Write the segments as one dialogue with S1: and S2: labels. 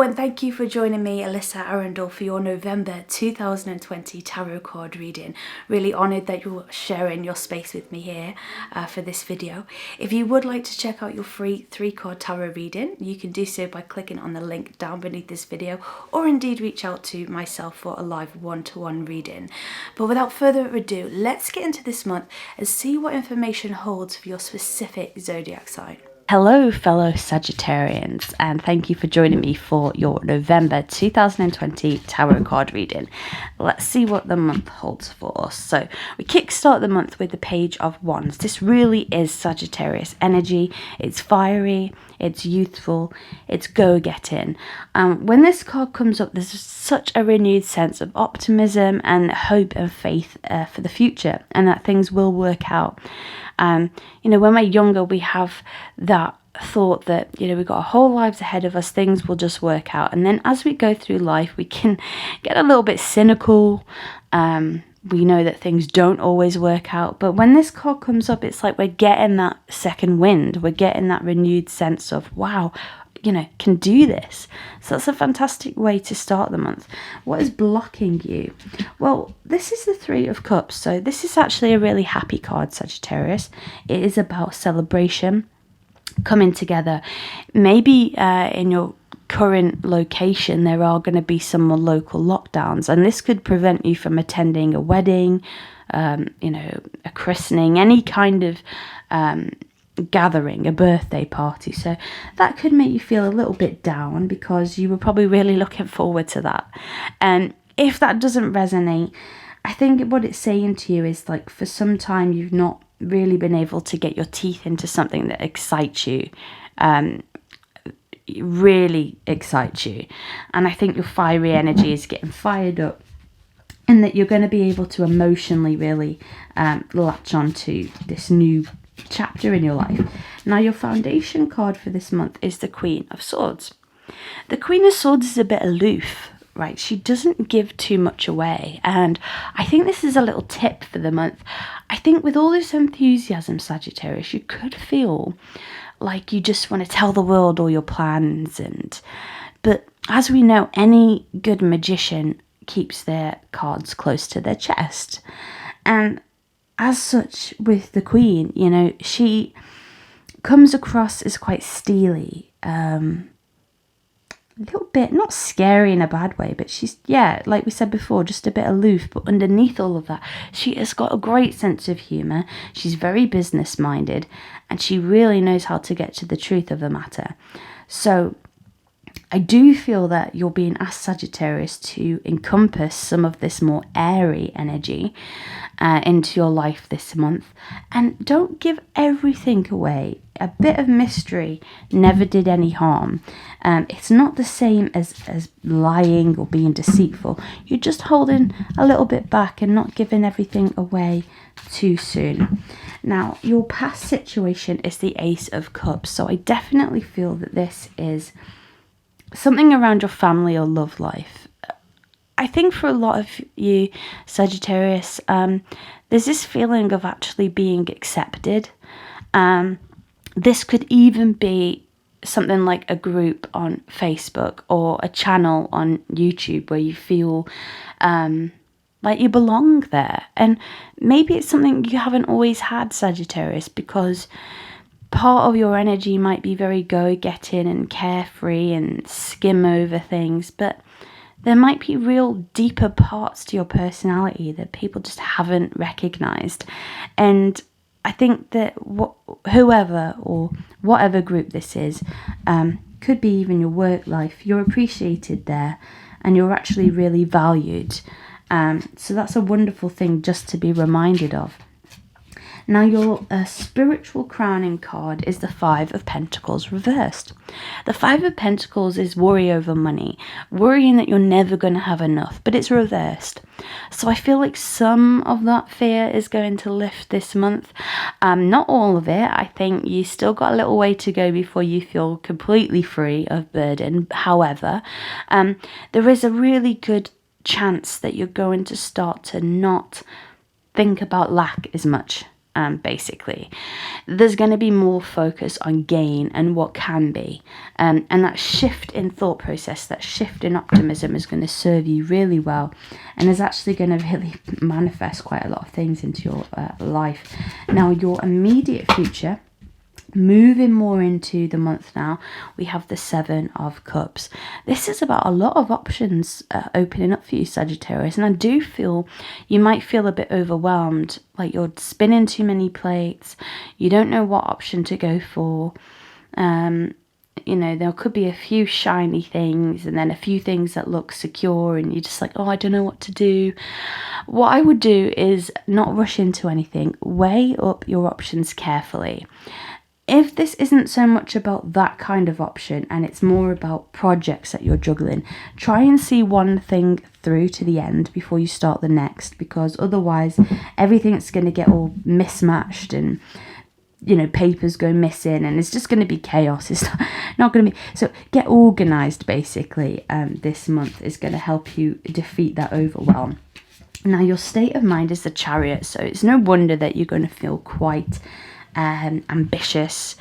S1: and thank you for joining me, Alyssa Arundel, for your November 2020 tarot card reading. Really honoured that you're sharing your space with me here for this video. If you would like to check out your free 3-card tarot reading, you can do so by clicking on the link down beneath this video, or indeed reach out to myself for a live one-to-one reading. But without further ado, let's get into this month and see what information holds for your specific zodiac sign. Hello fellow Sagittarians, and thank you for joining me for your November 2020 tarot card reading. Let's see what the month holds for us. So we kickstart the month with the Page of Wands. This really is Sagittarius energy. It's fiery, it's youthful, it's go-getting. When this card comes up, there's such a renewed sense of optimism and hope and faith for the future, and that things will work out. You know, when we're younger, we have that thought that, you know, we've got our whole lives ahead of us, things will just work out. And then as we go through life, we can get a little bit cynical. We know that things don't always work out. But when this card comes up, it's like we're getting that second wind. We're getting that renewed sense of, wow, you know, can do this. So that's a fantastic way to start the month. What is blocking you? Well, this is the Three of Cups. So this is actually a really happy card, Sagittarius. It is about celebration, coming together. Maybe in your current location there are going to be some more local lockdowns, and this could prevent you from attending a wedding, you know, a christening, any kind of gathering, a birthday party. So that could make you feel a little bit down because you were probably really looking forward to that. And if that doesn't resonate, I think what it's saying to you is, like, for some time you've not really been able to get your teeth into something that excites you, really excites you. And I think your fiery energy is getting fired up, and that you're going to be able to emotionally really latch onto this new chapter in your life. Now, your foundation card for this month is the Queen of Swords. The Queen of Swords is a bit aloof, right? She doesn't give too much away, and I think this is a little tip for the month. I think with all this enthusiasm, Sagittarius, you could feel like you just want to tell the world all your plans, but as we know, any good magician keeps their cards close to their chest. And as such, with the Queen, you know, she comes across as quite steely, a little bit, not scary in a bad way, but she's, yeah, like we said before, just a bit aloof. But underneath all of that, she has got a great sense of humour. She's very business minded, and she really knows how to get to the truth of the matter. So I do feel that you're being asked, Sagittarius, to encompass some of this more airy energy into your life this month, and don't give everything away. A bit of mystery never did any harm. It's not the same as lying or being deceitful. You're just holding a little bit back and not giving everything away too soon. Now, your past situation is the Ace of Cups, so I definitely feel that this is something around your family or love life. I think for a lot of you, Sagittarius, there's this feeling of actually being accepted. This could even be something like a group on Facebook or a channel on YouTube where you feel like you belong there. And maybe it's something you haven't always had, Sagittarius, because part of your energy might be very go-getting and carefree and skim over things, but there might be real deeper parts to your personality that people just haven't recognized. And I think that whoever or whatever group this is, could be even your work life, you're appreciated there and you're actually really valued. So that's a wonderful thing just to be reminded of. Now, your spiritual crowning card is the Five of Pentacles reversed. The Five of Pentacles is worry over money, worrying that you're never going to have enough, but it's reversed. So I feel like some of that fear is going to lift this month. Not all of it. I think you still got a little way to go before you feel completely free of burden. However, there is a really good chance that you're going to start to not think about lack as much. basically. There's going to be more focus on gain and what can be. And that shift in thought process, that shift in optimism is going to serve you really well, and is actually going to really manifest quite a lot of things into your life. Now, your immediate future, moving more into the month now, we have the Seven of Cups. This is about a lot of options opening up for you, Sagittarius, and I do feel you might feel a bit overwhelmed, like you're spinning too many plates, you don't know what option to go for. There could be a few shiny things and then a few things that look secure, and you're just like, oh, I don't know what to do. What I would do is not rush into anything, weigh up your options carefully. If this isn't so much about that kind of option and it's more about projects that you're juggling, try and see one thing through to the end before you start the next, because otherwise everything's going to get all mismatched and, papers go missing and it's just going to be chaos. It's not going to be... So get organised, basically. This month is going to help you defeat that overwhelm. Now, your state of mind is the Chariot, so it's no wonder that you're going to feel quite... ambitious,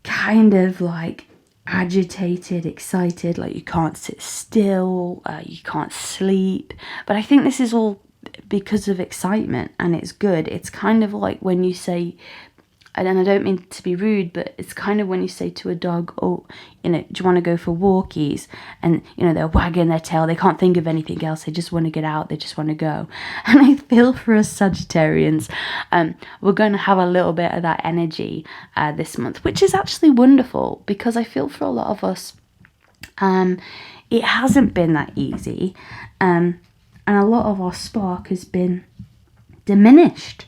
S1: kind of like agitated, excited, like you can't sit still, you can't sleep. But I think this is all because of excitement, and it's good. It's kind of like when you say, and I don't mean to be rude, but it's kind of when you say to a dog, oh, do you want to go for walkies? And, they're wagging their tail. They can't think of anything else. They just want to get out. They just want to go. And I feel for us Sagittarians, we're going to have a little bit of that energy this month, which is actually wonderful, because I feel for a lot of us, it hasn't been that easy. And a lot of our spark has been diminished.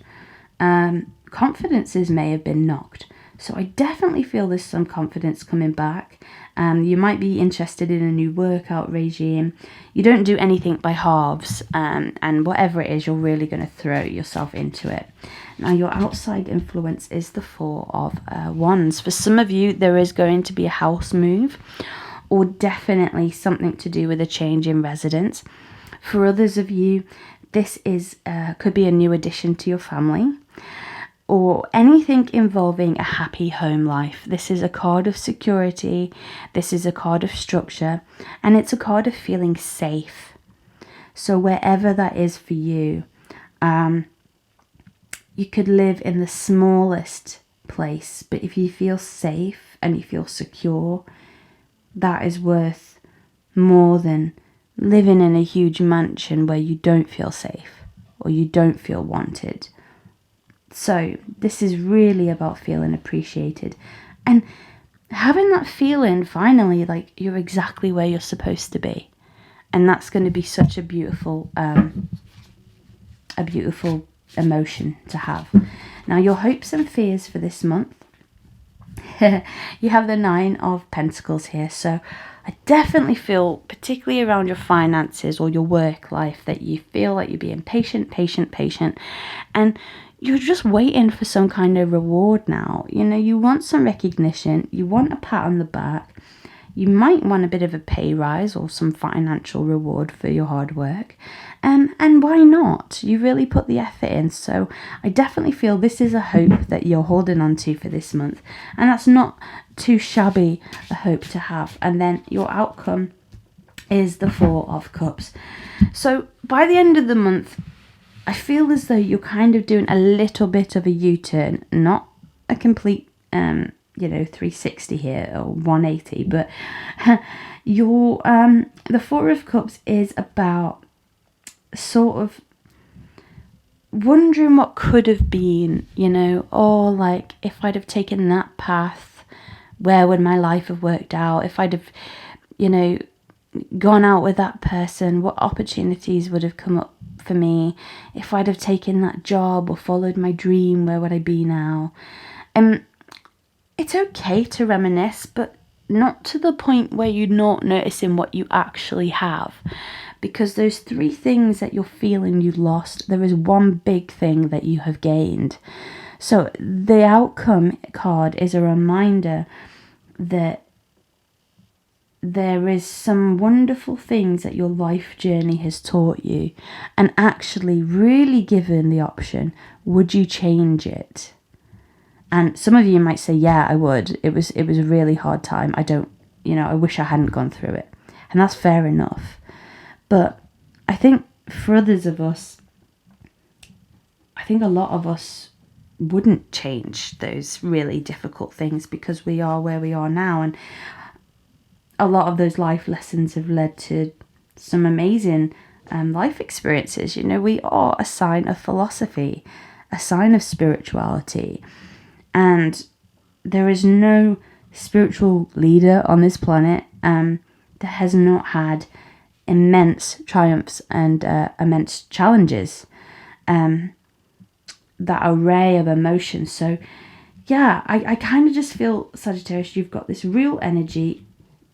S1: Confidences may have been knocked. So I definitely feel there's some confidence coming back. You might be interested in a new workout regime. You don't do anything by halves, and whatever it is, you're really going to throw yourself into it. Now, your outside influence is the Four of Wands. For some of you, there is going to be a house move, or definitely something to do with a change in residence. For others of you, this could be a new addition to your family, or anything involving a happy home life. This is a card of security, this is a card of structure, and it's a card of feeling safe. So wherever that is for you, you could live in the smallest place, but if you feel safe and you feel secure, that is worth more than living in a huge mansion where you don't feel safe or you don't feel wanted. So this is really about feeling appreciated and having that feeling finally like you're exactly where you're supposed to be. And that's going to be such a beautiful emotion to have. Now, your hopes and fears for this month. You have the Nine of Pentacles here. So I definitely feel, particularly around your finances or your work life, that you feel like you're being patient. And you're just waiting for some kind of reward now. You want some recognition. You want a pat on the back. You might want a bit of a pay rise or some financial reward for your hard work. And why not? You really put the effort in. So I definitely feel this is a hope that you're holding on to for this month. And that's not too shabby a hope to have. And then your outcome is the Four of Cups. So by the end of the month, I feel as though you're kind of doing a little bit of a U-turn, not a complete 360 here or 180, but your the Four of Cups is about sort of wondering what could have been, or like if I'd have taken that path, where would my life have worked out? If I'd have gone out with that person, what opportunities would have come up for me? If I'd have taken that job or followed my dream, where would I be now? It's okay to reminisce, but not to the point where you're not noticing what you actually have. Because those three things that you're feeling you lost, there is one big thing that you have gained. So the outcome card is a reminder that there is some wonderful things that your life journey has taught you, and actually really given the option, would you change it? And some of you might say, yeah, I would. It was a really hard time. I wish I hadn't gone through it. And that's fair enough. But I think for others of us, I think a lot of us wouldn't change those really difficult things because we are where we are now. And a lot of those life lessons have led to some amazing life experiences. We are a sign of philosophy, a sign of spirituality. And there is no spiritual leader on this planet that has not had immense triumphs and immense challenges. That array of emotions. So yeah, I kind of just feel, Sagittarius, you've got this real energy.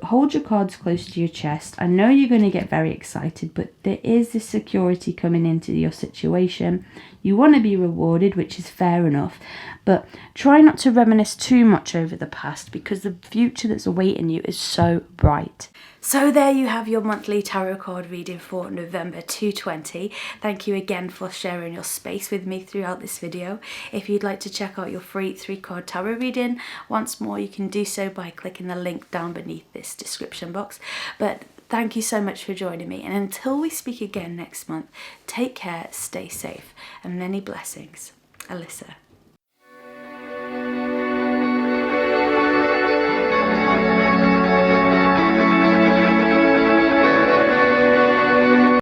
S1: Hold your cards close to your chest. I know you're going to get very excited, but there is this security coming into your situation. You want to be rewarded, which is fair enough, but try not to reminisce too much over the past, because the future that's awaiting you is so bright. So there you have your monthly tarot card reading for November 2020. Thank you again for sharing your space with me throughout this video. If you'd like to check out your free 3-card tarot reading, once more you can do so by clicking the link down beneath this description box. But thank you so much for joining me, and until we speak again next month, take care, stay safe, and many blessings. Alyssa.